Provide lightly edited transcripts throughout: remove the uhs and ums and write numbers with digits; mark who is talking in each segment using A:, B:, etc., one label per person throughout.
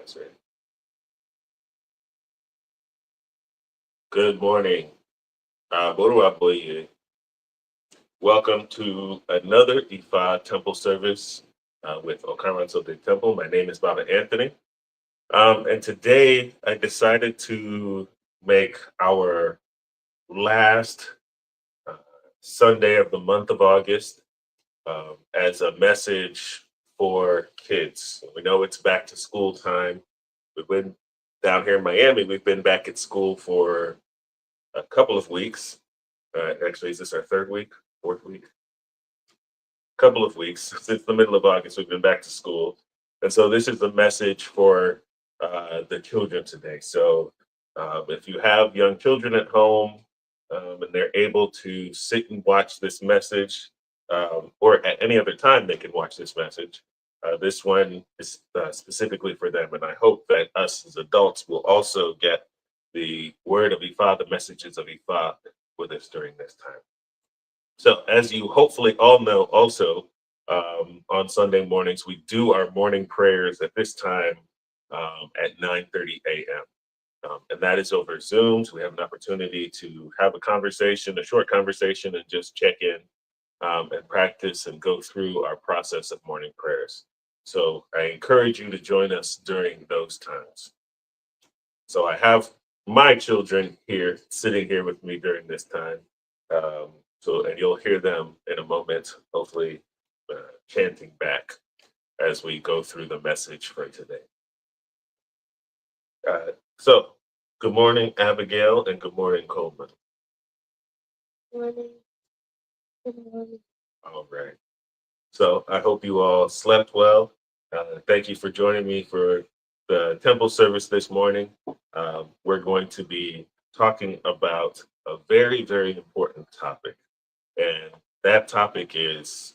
A: That's right. Good morning. Borua Boye. Welcome to another Ifa Temple service with Okaranso de Temple. My name is Baba Anthony. And today I decided to make our last uh, Sunday of the month of August as a message for kids. We know it's back to school time. We've been down here in Miami, we've been back at school for a couple of weeks. Actually, is this our third week, fourth week? Couple of weeks since the middle of August. We've been back to school, and so this is a message for the children today. So, if you have young children at home and they're able to sit and watch this message, or at any other time they can watch this message. This one is specifically for them, and I hope that us as adults will also get the word of Ifa, the messages of Ifa, with us during this time. So, as you hopefully all know, also on Sunday mornings, we do our morning prayers at this time at 9:30 a.m. And that is over Zoom. So we have an opportunity to have a conversation, a short conversation, and just check in and practice and go through our process of morning prayers. So I encourage you to join us during those times. So I have my children here sitting here with me during this time. Um, and you'll hear them in a moment, hopefully chanting back as we go through the message for today. So, good morning, Abigail, and good morning, Coleman.
B: Morning. Good morning.
A: All right. So I hope you all slept well. Thank you for joining me for the temple service this morning. We're going to be talking about a very, very important topic. And that topic is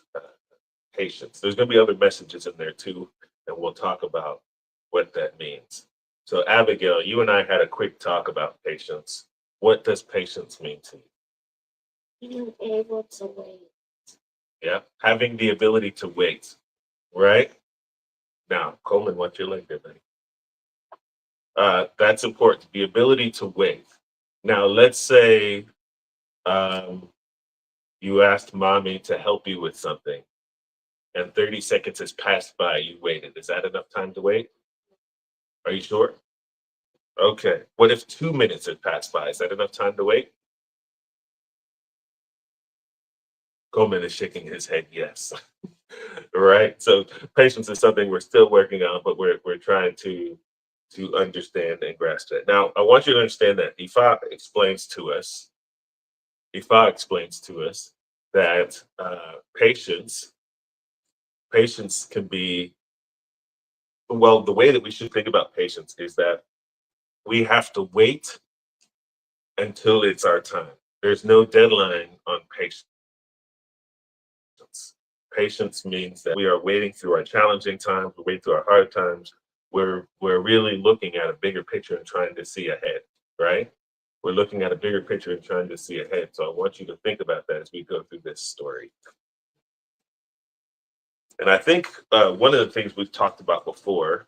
A: patience. There's going to be other messages in there too, and we'll talk about what that means. So, Abigail, you and I had a quick talk about patience. What does patience mean to you?
B: Being able to wait.
A: Yeah, having the ability to wait, right? Now, Coleman, what's your leg there, buddy? That's important. The ability to wait. Now, let's say um, you asked mommy to help you with something, and 30 seconds has passed by. You waited. Is that enough time to wait? Are you sure? Okay. What if 2 minutes had passed by? Is that enough time to wait? Coleman is shaking his head yes. Right. So patience is something we're still working on, but we're trying to understand and grasp it. Now, I want you to understand that Ifa explains to us that patience can be, well, the way that we should think about patience is that we have to wait until it's our time. There's no deadline on patience. Patience means that we are waiting through our challenging times, we wait through our hard times. We're really looking at a bigger picture and trying to see ahead, right? We're looking at a bigger picture and trying to see ahead. So I want you to think about that as we go through this story. And I think one of the things we've talked about before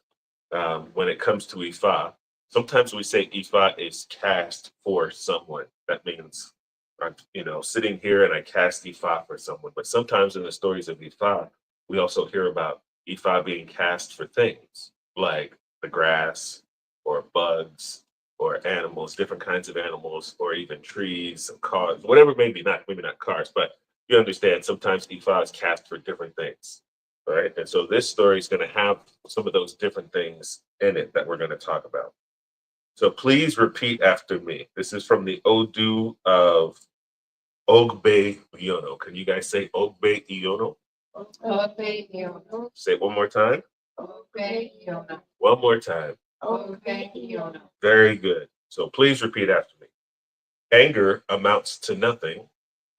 A: when it comes to Ifa, sometimes we say Ifa is cast for someone. That means I'm, sitting here and I cast Ifa for someone. But sometimes in the stories of Ifa, we also hear about Ifa being cast for things like the grass or bugs or animals, different kinds of animals, or even trees and cars, whatever, maybe not cars, but you understand sometimes Ifa is cast for different things. Right. And so this story is going to have some of those different things in it that we're going to talk about. So please repeat after me. This is from the Odu of Ogbe Iono. Can you guys say Ogbe Iono?
B: Obey you.
A: Say it one more time.
B: Obey you.
A: One more time.
B: Obey you.
A: Very good. So please repeat after me. Anger amounts to nothing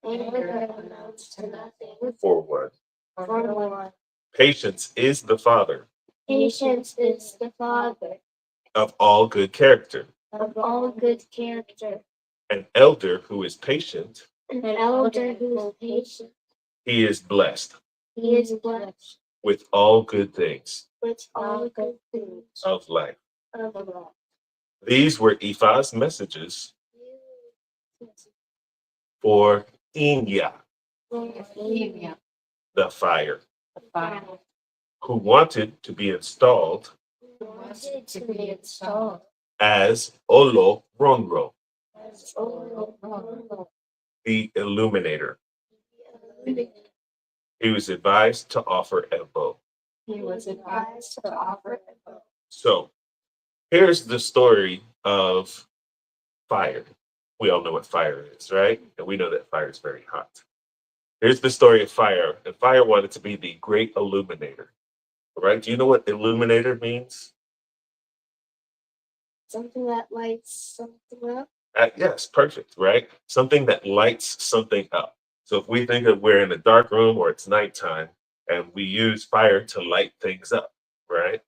B: Anger amounts to nothing.
A: for one.
B: For one.
A: Patience is the father
B: Patience is the father
A: of all good character.
B: of all good character.
A: An elder who is patient,
B: An elder who is patient.
A: he is blessed.
B: He is blessed.
A: with all good things
B: with all good things
A: of life.
B: of life.
A: These were Ifa's messages for Inya,
B: Hallelujah.
A: the fire,
B: The fire
A: who wanted to be installed
B: wanted to be installed
A: as Olo Ronro,
B: as Olo.
A: the illuminator.
B: He
A: He was advised to offer Ebo.
B: was advised to offer a vote.
A: So here's the story of fire. We all know what fire is, right? And we know that fire is very hot. Here's the story of fire. And fire wanted to be the great illuminator. Right? Do you know what illuminator means?
B: Something that lights something up.
A: Yes, perfect, right? Something that lights something up. So if we think of we're in a dark room or it's nighttime and we use fire to light things up, right?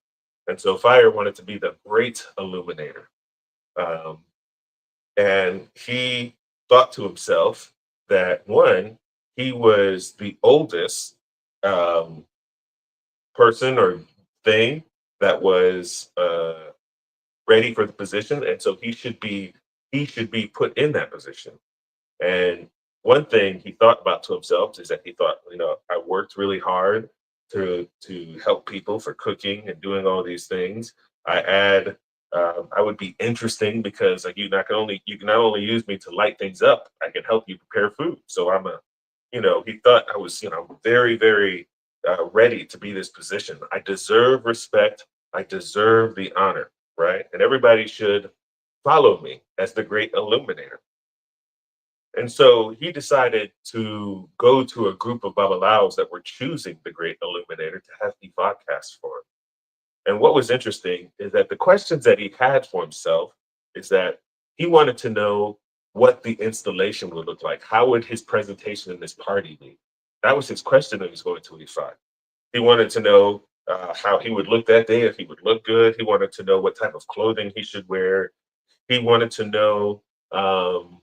A: And so fire wanted to be the great illuminator. Um, and he thought to himself that one, he was the oldest um, person or thing that was ready for the position, and so he should be put in that position. And one thing he thought about to himself is that he thought, I worked really hard to help people for cooking and doing all these things. I would be interesting because like you can not only use me to light things up, I can help you prepare food. So he thought I was very very ready to be this position. I deserve respect. I deserve the honor, right? And everybody should follow me as the great illuminator. And so he decided to go to a group of Babalaos that were choosing the great illuminator to have Ifa cast for him. And what was interesting is that the questions that he had for himself is that he wanted to know what the installation would look like. How would his presentation in this party be? That was his question that he was going to Ifa. He wanted to know how he would look that day, if he would look good. He wanted to know what type of clothing he should wear. He wanted to know um,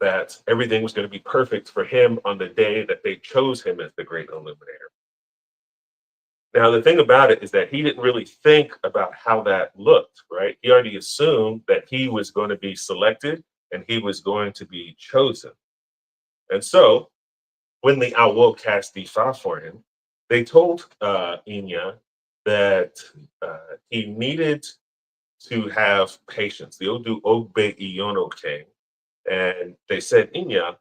A: that everything was going to be perfect for him on the day that they chose him as the great illuminator. Now, the thing about it is that he didn't really think about how that looked, right? He already assumed that he was going to be selected and he was going to be chosen. And so when the Awo cast Ifa for him, they told Inya that he needed to have patience. The Odu Ogbe Iyono came and they said, Inya,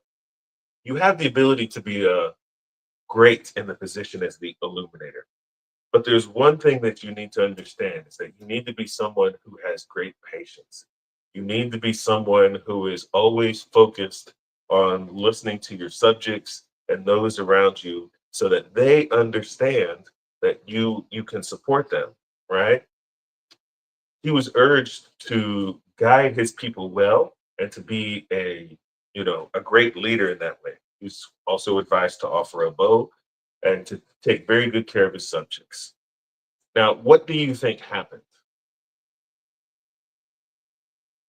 A: you have the ability to be great in the position as the illuminator. But there's one thing that you need to understand is that you need to be someone who has great patience. You need to be someone who is always focused on listening to your subjects and those around you so that they understand that you can support them, right? He was urged to guide his people well and to be a great leader in that way. He was also advised to offer a bow and to take very good care of his subjects. Now, what do you think happened?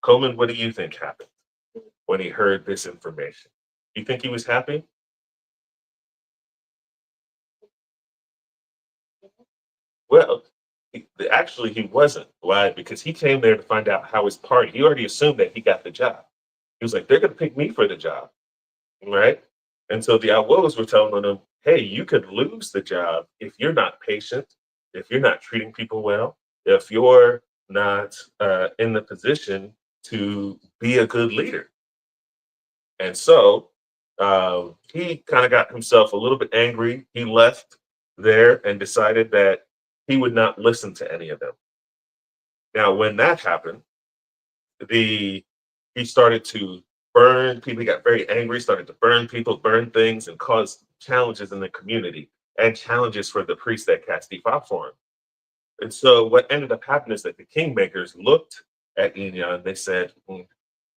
A: Coleman, what do you think happened when he heard this information? You think he was happy? Well, actually, he wasn't. Why? Because he came there to find out how his party. He already assumed that he got the job. He was like, they're going to pick me for the job, right? And so the Awos were telling him, hey, you could lose the job if you're not patient, if you're not treating people well, if you're not in the position to be a good leader. And so he kind of got himself a little bit angry. He left there and decided that he would not listen to any of them. Now, when that happened, the he started to burn people. He got very angry, started to burn people, burn things, and cause challenges in the community and challenges for the priests that cast Ifa for him. And so what ended up happening is that the kingmakers looked at Inya and they said,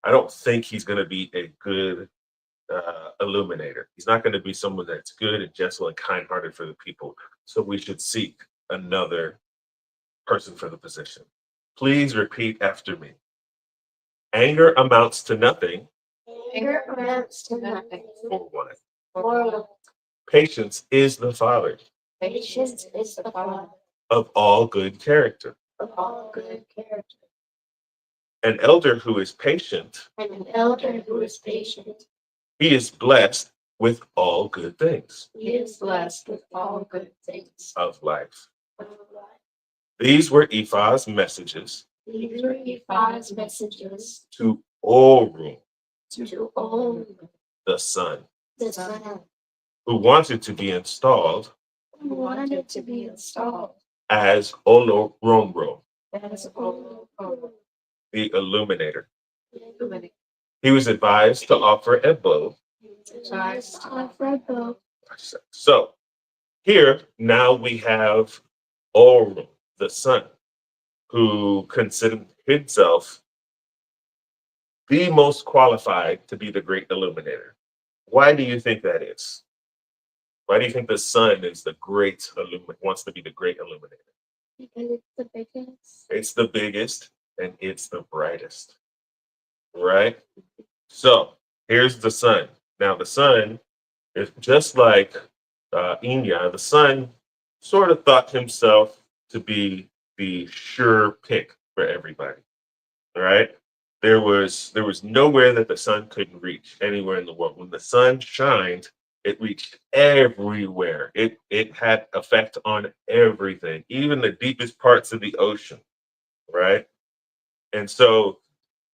A: I don't think he's going to be a good illuminator. He's not going to be someone that's good and gentle and kind-hearted for the people. So we should seek another person for the position. Please repeat after me. Anger amounts to nothing.
B: Anger amounts to nothing.
A: For one.
B: For
A: Patience is the father.
B: Patience is the father
A: of all good character.
B: of all good character.
A: An elder who is patient,
B: And an elder who is patient,
A: he is blessed with all good things
B: he is blessed with all good things
A: of life.
B: of life.
A: These were Ephah's messages
B: These were Ephah's messages
A: to Orum,
B: to all
A: the son,
B: the son
A: who wanted to be installed
B: who wanted to be installed
A: as Olorunro,
B: as all
A: the illuminator. He was advised to offer a bow. So here now we have Orum, the son, who considered himself the most qualified to be the great illuminator. Why do you think that is? Why do you think the sun is the great wants to be the great illuminator?
B: Because it's the biggest.
A: It's the biggest and it's the brightest, right? So here's the sun. Now the sun is just like Enya. The sun sort of thought himself to be the sure pick for everybody, right? There was nowhere that the sun couldn't reach anywhere in the world. When the sun shined, it reached everywhere. It had effect on everything, even the deepest parts of the ocean, right? And so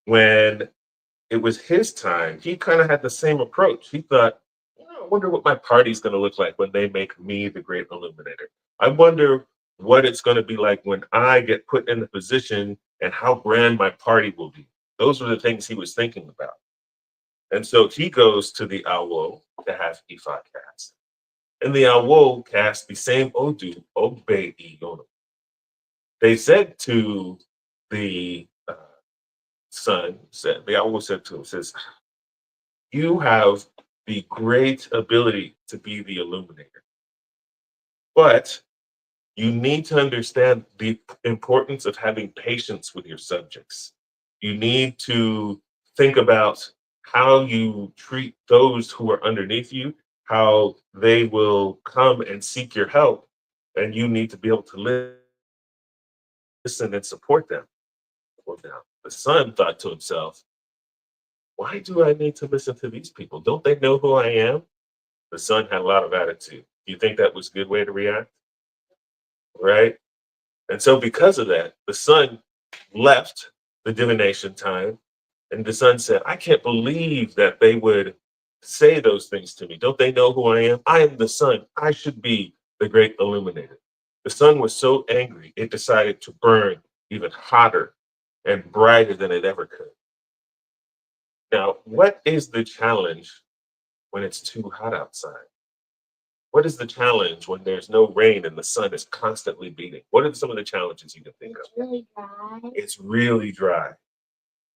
A: when it was his time, he kind of had the same approach. He thought, I wonder what my party's going to look like when they make me the great illuminator. I wonder what it's going to be like when I get put in the position and how grand my party will be. Those were the things he was thinking about. And so he goes to the Awo to have Ifa cast. And the Awo cast the same Odu, Ogbe Iyono. They said to the son, they always said to him, says, you have the great ability to be the illuminator. But you need to understand the importance of having patience with your subjects. You need to think about how you treat those who are underneath you, how they will come and seek your help, and you need to be able to listen and support them. Well, now, the son thought to himself, why do I need to listen to these people? Don't they know who I am? The son had a lot of attitude. Do you think that was a good way to react? Right? And so because of that, the son left the divination time and the son said, I can't believe that they would say those things to me. Don't they know who I am? I am the sun. I should be the great illuminator. The sun was so angry, it decided to burn even hotter and brighter than it ever could. Now, what is the challenge when it's too hot outside? What is the challenge when there's no rain and the sun is constantly beating? What are some of the challenges you can think of?
B: It's really dry.
A: It's really dry,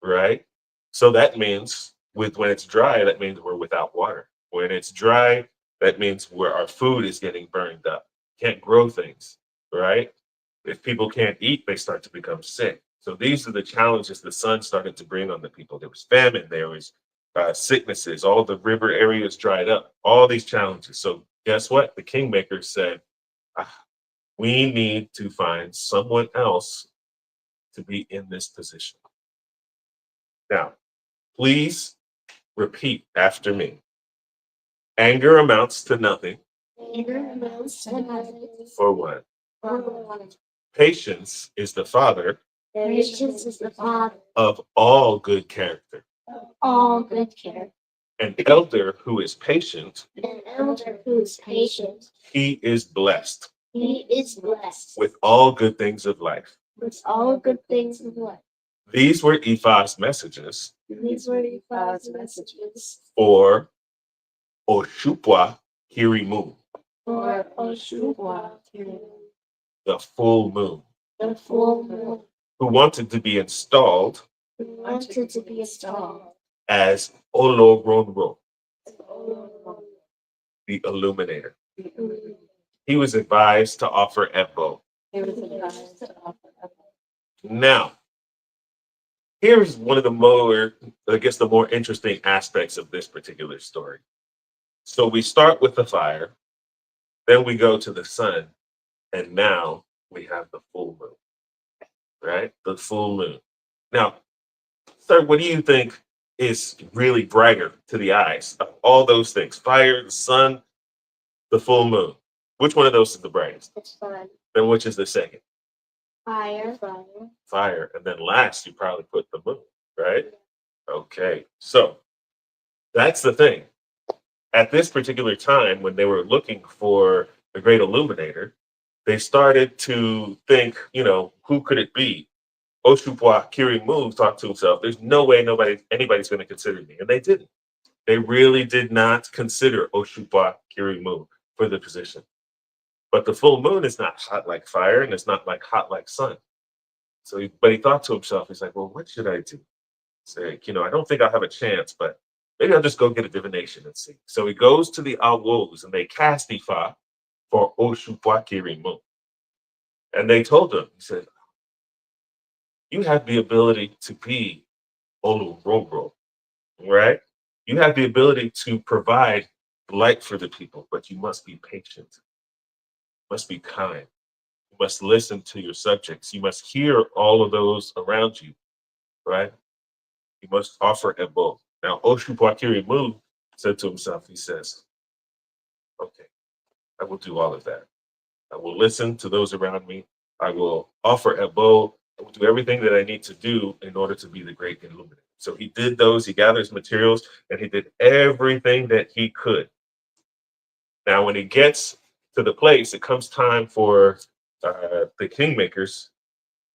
A: right? So that means when it's dry, that means we're without water. When it's dry, that means where our food is getting burned up. Can't grow things, right? If people can't eat, they start to become sick. So these are the challenges the sun started to bring on the people. There was famine, there was sicknesses, all the river areas dried up, all these challenges. So guess what? The kingmaker said, we need to find someone else to be in this position. Now, please repeat after me. Anger amounts to nothing.
B: Anger amounts to nothing.
A: For what?
B: For one.
A: Patience is the father
B: Patience is the father
A: of all good character.
B: of all good care.
A: An elder who is patient,
B: An elder who is patient,
A: he is blessed
B: he is blessed
A: with all good things of life.
B: with all good things in life.
A: These were Ifa's messages
B: These were God's messages
A: for Oshupwa Hirimu,
B: for Oshugwa,
A: the full moon,
B: the full moon,
A: who wanted to be installed
B: who wanted to be installed
A: as Olorunro, the illuminator. He was advised to offer Epo. Now, here's one of the more interesting aspects of this particular story. So we start with the fire, Then we go to the sun, and now we have the full moon, right? The full moon. Now, sir, what do you think is really brighter to the eyes of all those things? Fire, the sun, the full moon. Which one of those is the brightest?
B: The sun.
A: Then which is the second?
B: Fire.
A: Fire. And then last, you probably put the moon, right? Okay. So that's the thing. At this particular time, when they were looking for the great illuminator, they started to think, who could it be? Oshupwa Kirimu thought to himself, there's no way anybody's going to consider me. And they didn't. They really did not consider Oshupwa Kirimu for the position. But the full moon is not hot like fire, and it's not like hot like sun. So, but he thought to himself, he's like, well, what should I do? Say, I don't think I'll have a chance, but maybe I'll just go get a divination and see. So he goes to the Awos and they cast Ifa for Oshupwa Kirimu. And they told him, he said, you have the ability to be Olurogro, right? You have the ability to provide light for the people, but you must be patient. You must be kind. You must listen to your subjects. You must hear all of those around you, right? You must offer Ebo. Now, Oshupwa Kirimu said to himself, he says, okay, I will do all of that. I will listen to those around me. I will offer Ebo. I will do everything that I need to do in order to be the great illuminator. So he did those, he gathered his materials, and he did everything that he could. Now, when he gets to the place, it comes time for the kingmakers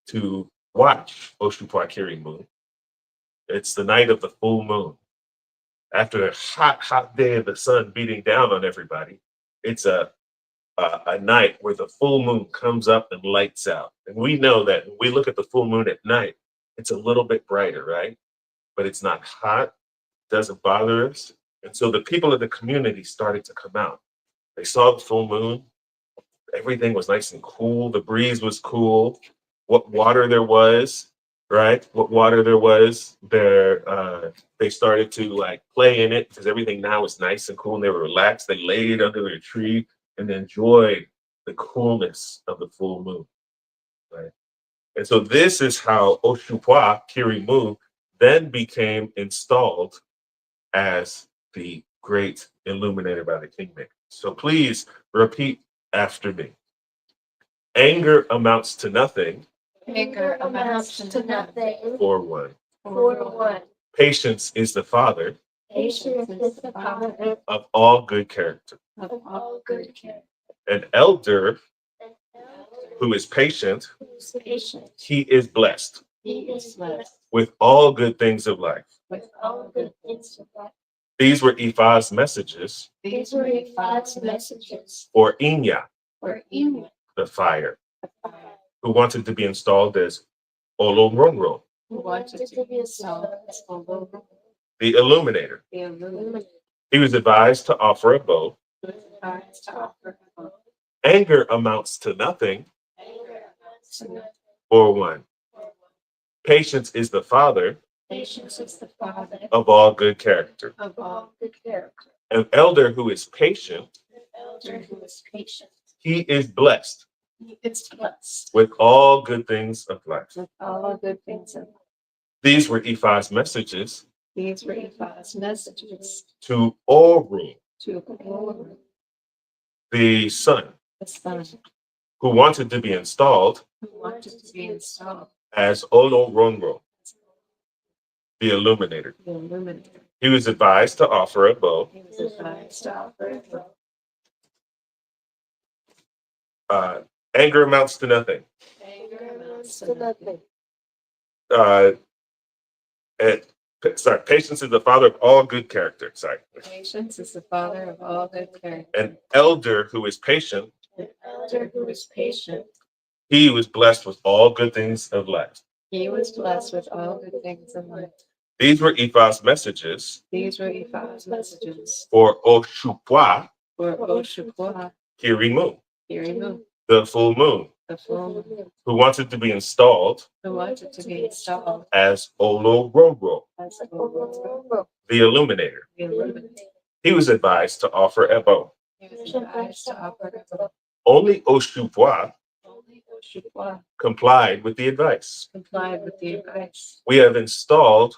A: to watch Oshupwa Kirimu. It's the night of the full moon. After a hot, hot day of the sun beating down on everybody, it's a night where the full moon comes up and lights out. And we know that when we look at the full moon at night, it's a little bit brighter, right? But it's not hot, doesn't bother us. And so the people of the community started to come out. They saw the full moon. Everything was nice and cool. The breeze was cool. What water there was, right? What water there was, they started to like play in it because everything now is nice and cool and they were relaxed. They laid under their tree and enjoyed the coolness of the full moon, right? And so this is how Oshupwa Kirimu then became installed as the great illuminator by the kingmaker. So please repeat after me. Anger amounts to nothing.
B: Anger amounts to nothing.
A: For one.
B: For one.
A: Patience is the father
B: Patience is the father
A: of all good character.
B: of all good care.
A: An elder who is patient,
B: Who's patient?
A: he is blessed
B: He is blessed
A: with all good things of life.
B: with all good things of life.
A: These were Ifa's messages
B: These were God's messages
A: for Inya,
B: for Enoch,
A: the fire, who wanted to be installed as Olorunro,
B: who wanted to be installed as
A: the illuminator.
B: the illuminator.
A: He was advised to offer a bow.
B: Who was advised to offer a vote.
A: Anger amounts to nothing.
B: Anger amounts to nothing.
A: For one. Patience is the father
B: Patience is the father
A: of all good character.
B: of all good character.
A: An elder who is patient,
B: An elder who is patient.
A: he is blessed
B: He is blessed
A: with all good things of life.
B: with all good things of life.
A: These were Ifa's messages
B: These were God's messages
A: to Oru,
B: to Olu,
A: the son,
B: the son,
A: who wanted to be installed
B: who wanted to be installed
A: as Olorunro, the illuminator.
B: the illuminator.
A: He was advised to offer a bow.
B: He was advised to offer a vote.
A: Anger amounts to nothing.
B: Anger amounts to nothing.
A: Patience is the father of all good character.
B: Patience is the father of all good character.
A: An elder who is patient,
B: An elder who is patient.
A: he was blessed with all good things of life.
B: He was blessed with all good things in life.
A: These were Ifa's messages
B: These were Ifa's messages
A: for Oshupwa
B: for Oshupwa
A: Kirimu,
B: Kirimu,
A: the full moon,
B: the full moon,
A: who wanted to be installed
B: who wanted to be installed
A: as Olorunro,
B: as Olu,
A: the illuminator.
B: the illuminator.
A: He was advised to offer a bow.
B: Use the eyes to operate.
A: Only Oshupwa
B: Only Oshukwa
A: complied with the advice.
B: complied with the advice.
A: We have installed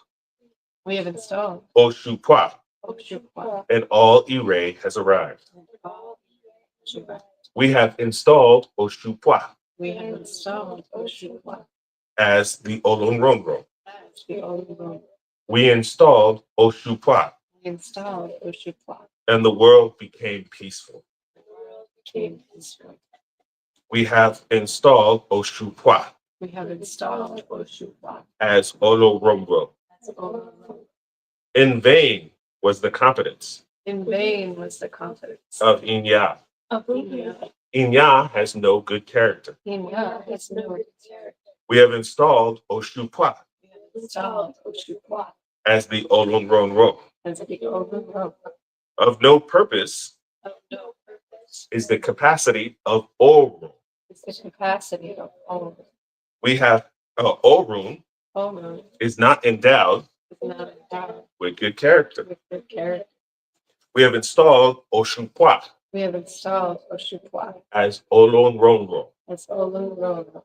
B: We have installed
A: Oshupwa,
B: Oshukwa
A: and all Ire has arrived.
B: and all Oshukwa.
A: We have installed Oshupwa
B: We have installed Oshukwa
A: as the Olunrongo.
B: as the old room.
A: We installed Oshupwa,
B: We installed Oshukwa.
A: and the world became peaceful.
B: The world became peaceful.
A: We have installed Oshupwa
B: We have installed Oshukwa
A: as Oloromro.
B: as the old room.
A: In vain was the confidence
B: In vain was the confidence
A: of Inya.
B: of Inya.
A: Inya has no good character.
B: Inya has no character.
A: We have installed Oshupwa
B: We have installed Oshukwa
A: as the Olonronro.
B: as the old room.
A: Of no purpose
B: Of no purpose
A: is the capacity of Orun.
B: is the capacity of all.
A: We have Orun
B: All
A: is not endowed
B: is not endowed
A: with good character.
B: with good character.
A: We have installed Oshunpwa
B: We have installed Oshukwa
A: as Olonronro.
B: as Olun Rono.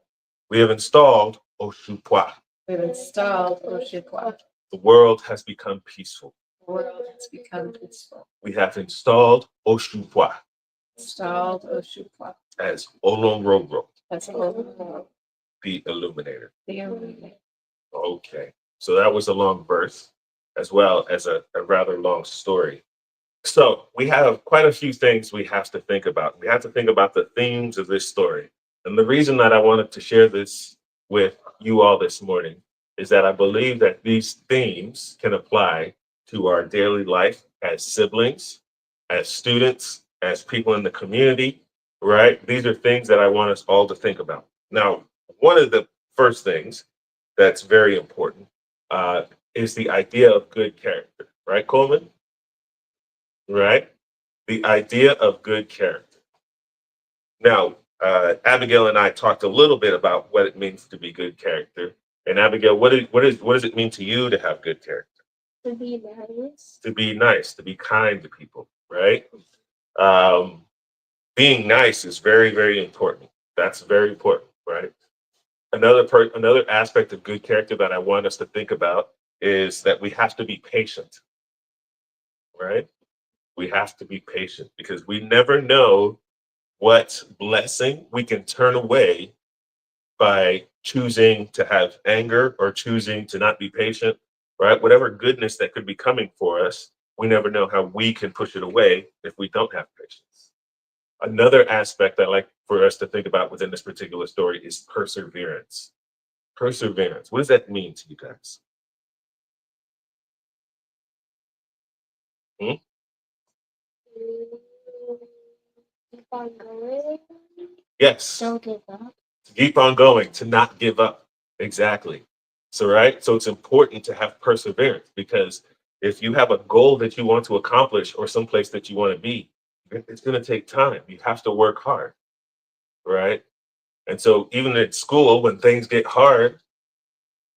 A: We have installed Oshunpwa.
B: We have installed Oshukwa.
A: The world has become peaceful.
B: The world has become peaceful.
A: We have installed Oshunpwa
B: Installed Oshukwa
A: as Olonronro,
B: as Olun Rono.
A: the illuminator.
B: The illuminator.
A: Okay, so that was a long verse as well as a rather long story. So we have quite a few things we have to think about. We have to think about the themes of this story. And the reason that I wanted to share this with you all this morning is that I believe that these themes can apply to our daily life as siblings, as students, as people in the community, right? These are things that I want us all to think about. Now, one of the first things that's very important is the idea of good character, right, Coleman? Right? The idea of good character. Now, Abigail and I talked a little bit about what it means to be good character. And Abigail, what does it mean to you to have good character?
C: To be nice.
A: To be nice, to be kind to people, right? Being nice is very, very important. That's very important, right? Another aspect of good character that I want us to think about is that we have to be patient, right? We have to be patient because we never know what blessing we can turn away by choosing to have anger or choosing to not be patient, right? Whatever goodness that could be coming for us, we never know how we can push it away if we don't have patience. Another aspect I like for us to think about within this particular story is perseverance. Perseverance. What does that mean to you guys? Hmm?
C: Keep on going.
A: Yes.
C: Don't give up.
A: To keep on going, to not give up. Exactly. So, right. So it's important to have perseverance because if you have a goal that you want to accomplish or someplace that you want to be, it's going to take time. You have to work hard. Right. And so even at school, when things get hard,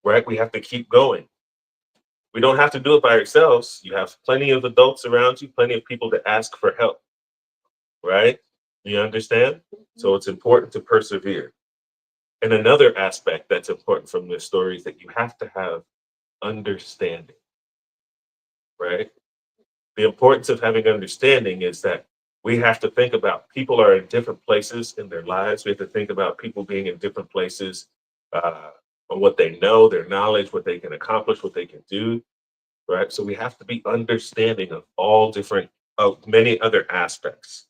A: right, we have to keep going. We don't have to do it by ourselves. You have plenty of adults around you, plenty of people to ask for help. Right. You understand? So it's important to persevere. And another aspect that's important from this story is that you have to have understanding, right? The importance of having understanding is that we have to think about people are in different places in their lives. We have to think about people being in different places on what they know, their knowledge, what they can accomplish, what they can do, right? So we have to be understanding of all different, of many other aspects,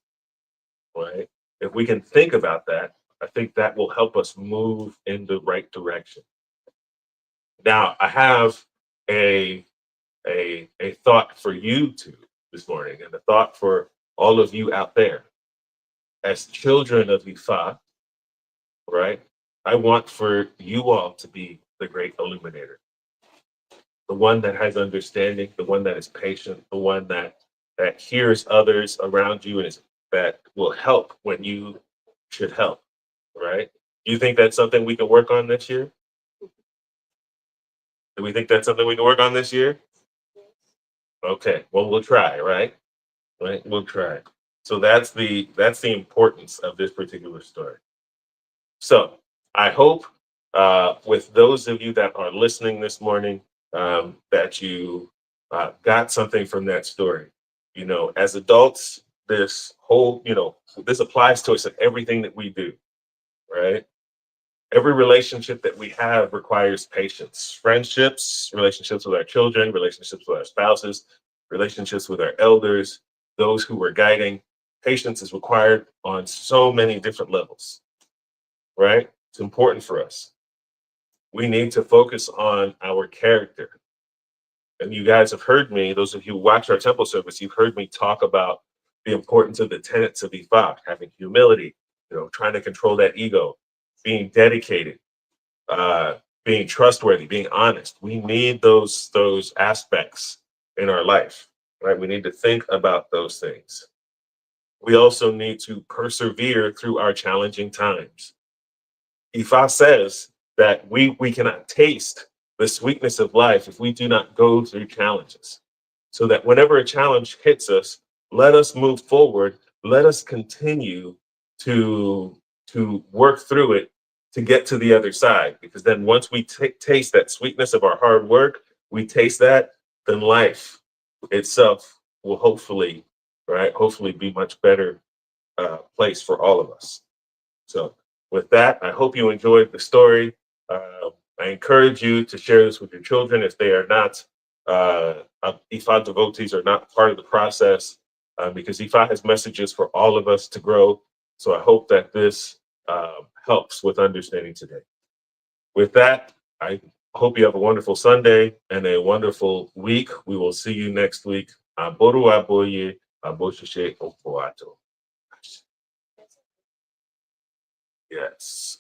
A: right? If we can think about that, I think that will help us move in the right direction. Now, I have a a thought for you two this morning, and a thought for all of you out there. As children of Ifa, right? I want for you all to be the great illuminator, the one that has understanding, the one that is patient, the one that hears others around you and that will help when you should help, right? Do you think that's something we can work on this year? Do we think that's something we can work on this year? Okay, well, we'll try, right? Right, we'll try. So that's the importance of this particular story. So I hope with those of you that are listening this morning that you got something from that story. You know, as adults, this whole, this applies to us in everything that we do, right? Every relationship that we have requires patience. Friendships, relationships with our children, relationships with our spouses, relationships with our elders, those who we're guiding. Patience is required on so many different levels, right? It's important for us. We need to focus on our character. And you guys have heard me, those of you who watch our temple service, you've heard me talk about the importance of the tenets of Ifa, having humility, trying to control that ego, being dedicated, uh, being trustworthy, being honest. We need those aspects in our life, right? We need to think about those things. We also need to persevere through our challenging times. Ifa says that we cannot taste the sweetness of life if we do not go through challenges. So that whenever a challenge hits us, let us move forward. Let us continue to work through it to get to the other side. Because then once we taste that sweetness of our hard work, we taste that, then life itself will hopefully be much better place for all of us. So with that, I hope you enjoyed the story. I encourage you to share this with your children if they are not, Ifa devotees are not part of the process, because Ifa has messages for all of us to grow. So I hope that this helps with understanding today. With that, I hope you have a wonderful Sunday and a wonderful week. We will see you next week. Aboru aboye, aboshise opoato. Yes.